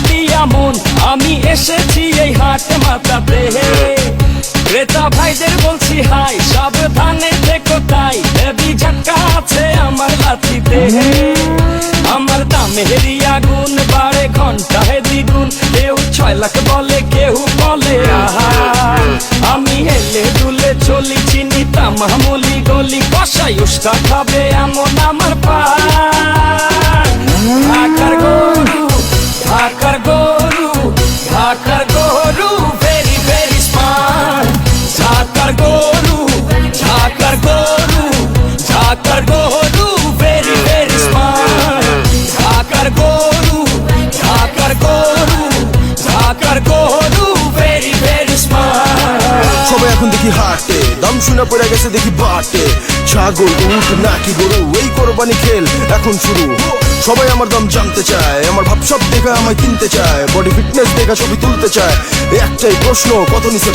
দিয়া মন আমি এসেছি এই হাট মাতাতে। ক্রেতা ভাইদের বলছি হাই, সাবধানে থেকো তাই, হেভি ঝটকা আছে আমার লাঠিতে। আমার দামেরই আগুন বাড়ে ঘন্টায় দ্বিগুণ, কেউ 6 লাখ বলে কেউ বলে আহা। আমি হেলে দুলে চলি চিনি তামামুলি গলি, কষাই উস্কা খাবে এমন আমার পা। ঢাকার গরু, ঢাকার গরু, ঢাকার গরু ভেরি ভেরি স্মার্ট। ঢাকার গরু, ঢাকার গরু, ঢাকার গরু ভেরি ভেরি স্মার্ট। ঢাকার গরু, ঢাকার গরু, ঢাকার গরু ভেরি ভেরি স্মার্ট। সবাই এখন দেখি হাটে, দাম শুনে পড়ে গেছে দেখি বাটে। ছাগল উট নাকি গরু, এই কোরবানি খেল এখন শুরু। সবাই আমার দাম জানতে চায়, আমার ভাবসাব দেখা আমায় কিনতে চায়, বডি ফিটনেস দেখা ছবি তুলতে চায়। একটাই প্রশ্ন, কত নিচে